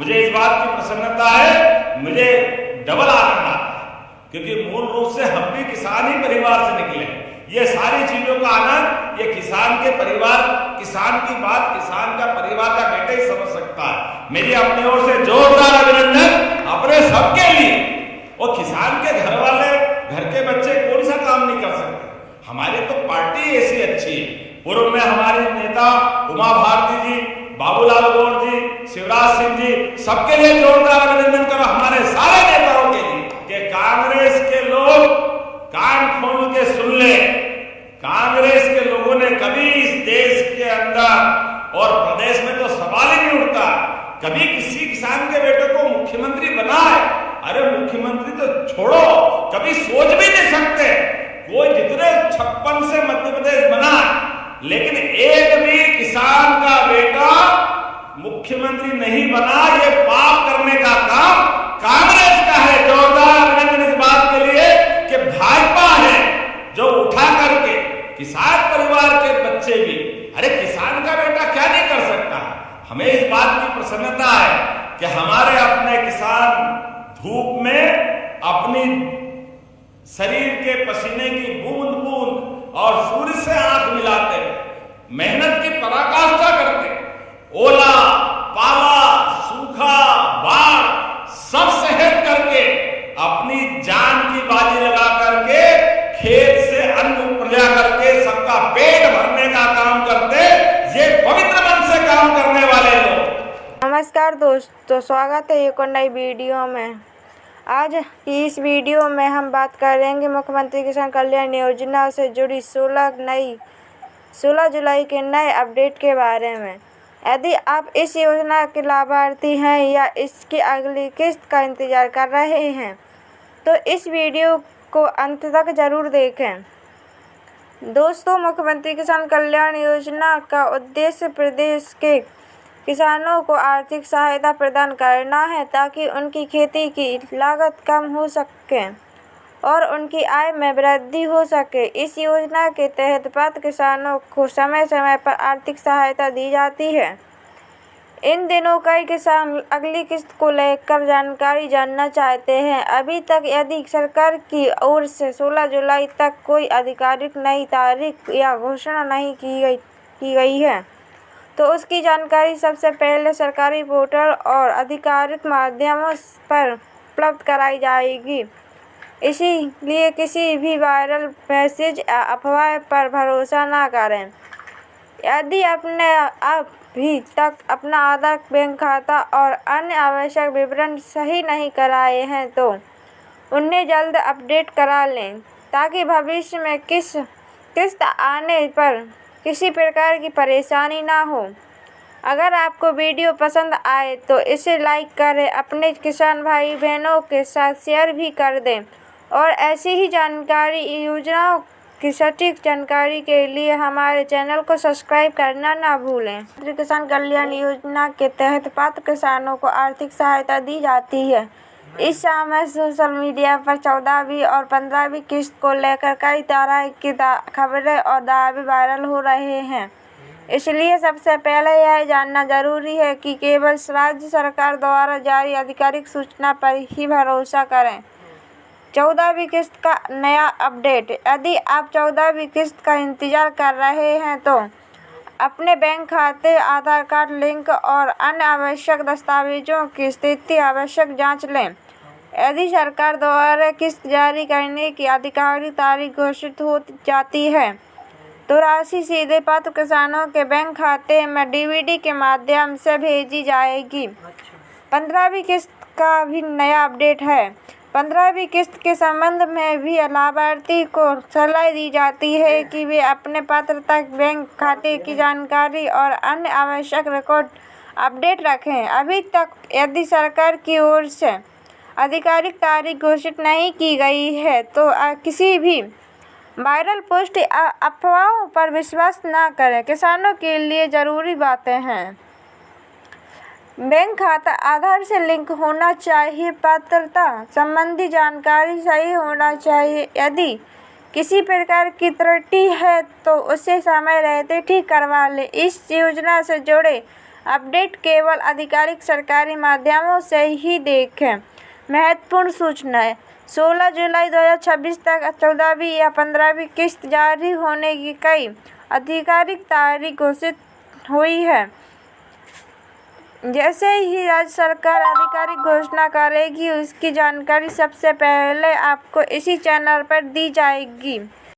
मुझे इस बात की प्रसन्नता है, मुझे डबल आनंद आता है, क्योंकि मूल रूप से हम भी किसान ही परिवार से निकले। ये सारी चीजों का आनंद ये किसान के परिवार, किसान की बात किसान का परिवार का बेटा ही समझ सकता है। मेरी अपनी ओर से जोरदार अभिनंदन अपने सबके लिए। और किसान के घर वाले, घर के बच्चे कौन सा काम नहीं कर सकते। हमारी तो पार्टी ऐसी अच्छी है। पूर्व में हमारे नेता उमा भारती जी, बाबूलाल गौर जी, शिवराज सिंह जी, सबके लिए जोरदार अभिनंदन करो, हमारे सारे नेताओं के लिए, कि कांग्रेस के लोग कान खोल के सुन ले। कांग्रेस के लोगों ने कभी इस देश के अंदर और प्रदेश में तो सवाल ही नहीं उठता, कभी किसी किसान के बेटे को मुख्यमंत्री बनाए। अरे मुख्यमंत्री तो छोड़ो, कभी सोच भी नहीं सकते। कोई जितने 56 से मध्य प्रदेश बना, लेकिन एक भी किसान का बेटा मुख्यमंत्री नहीं बना। ये पाप करने का काम कांग्रेस का है। जोरदार अभिनंदन इस बात के लिए कि भाजपा है जो उठा करके किसान परिवार के बच्चे भी, अरे किसान का बेटा क्या नहीं कर सकता। हमें इस बात की प्रसन्नता है कि हमारे अपने किसान धूप में अपनी शरीर के पसीने की बूंद बूंद और सूर्य से आंख मिलाते मेहनत की पराकाष्ठा करते, ओला पाला सूखा बाढ़ सब सहन करके अपनी जान की बाजी लगा करके खेत से अन्न उपजा करके सबका पेट भरने का काम करते। ये पवित्र मन से काम करने वाले लोग। नमस्कार दोस्तों, स्वागत है एक और नई वीडियो में। आज की इस वीडियो में हम बात करेंगे मुख्यमंत्री किसान कल्याण योजना से जुड़ी 16 जुलाई के नए अपडेट के बारे में। यदि आप इस योजना के लाभार्थी हैं या इसकी अगली किस्त का इंतज़ार कर रहे हैं तो इस वीडियो को अंत तक ज़रूर देखें। दोस्तों, मुख्यमंत्री किसान कल्याण योजना का उद्देश्य प्रदेश के किसानों को आर्थिक सहायता प्रदान करना है ताकि उनकी खेती की लागत कम हो सके और उनकी आय में वृद्धि हो सके। इस योजना के तहत पात्र किसानों को समय समय पर आर्थिक सहायता दी जाती है। इन दिनों कई किसान अगली किस्त को लेकर जानकारी जानना चाहते हैं। अभी तक यदि सरकार की ओर से 16 जुलाई तक कोई आधिकारिक नई तारीख या घोषणा नहीं की गई है तो उसकी जानकारी सबसे पहले सरकारी पोर्टल और आधिकारिक माध्यमों पर उपलब्ध कराई जाएगी। इसीलिए किसी भी वायरल मैसेज या अफवाह पर भरोसा न करें। यदि आपने अभी तक अपना आधार, बैंक खाता और अन्य आवश्यक विवरण सही नहीं कराए हैं तो उन्हें जल्द अपडेट करा लें ताकि भविष्य में किस्त आने पर किसी प्रकार की परेशानी ना हो। अगर आपको वीडियो पसंद आए तो इसे लाइक करें, अपने किसान भाई बहनों के साथ शेयर भी कर दें और ऐसी ही जानकारी योजनाओं की सटीक जानकारी के लिए हमारे चैनल को सब्सक्राइब करना ना भूलें। किसान कल्याण योजना के तहत पात्र किसानों को आर्थिक सहायता दी जाती है। इस समय सोशल मीडिया पर 14वीं और 15वीं किस्त को लेकर कई तरह की खबरें और दावे वायरल हो रहे हैं। इसलिए सबसे पहले यह जानना जरूरी है कि केवल राज्य सरकार द्वारा जारी आधिकारिक सूचना पर ही भरोसा करें। 14वीं किस्त का नया अपडेट। यदि आप 14वीं किस्त का इंतजार कर रहे हैं तो अपने बैंक खाते, आधार कार्ड लिंक और अन्य आवश्यक दस्तावेजों की स्थिति आवश्यक जांच लें। यदि सरकार द्वारा किस्त जारी करने की आधिकारिक तारीख घोषित हो जाती है तो राशि सीधे पात्र किसानों के बैंक खाते में डीबीटी के माध्यम से भेजी जाएगी। 15वीं किस्त का भी नया अपडेट है। 15वीं किस्त के संबंध में भी लाभार्थी को सलाह दी जाती है कि वे अपने पात्रता बैंक खाते की जानकारी और अन्य आवश्यक रिकॉर्ड अपडेट रखें। अभी तक यदि सरकार की ओर से आधिकारिक तारीख घोषित नहीं की गई है तो किसी भी वायरल पोस्ट अफवाहों पर विश्वास न करें। किसानों के लिए ज़रूरी बातें हैं। बैंक खाता आधार से लिंक होना चाहिए। पात्रता संबंधी जानकारी सही होना चाहिए। यदि किसी प्रकार की त्रुटि है तो उसे समय रहते ठीक करवा लें। इस योजना से जुड़े अपडेट केवल आधिकारिक सरकारी माध्यमों से ही देखें। महत्वपूर्ण सूचनाएं 16 जुलाई 2026 तक 14वीं या 15वीं किस्त जारी होने की कई आधिकारिक तारीख घोषित हुई है। जैसे ही राज्य सरकार आधिकारिक घोषणा करेगी उसकी जानकारी सबसे पहले आपको इसी चैनल पर दी जाएगी।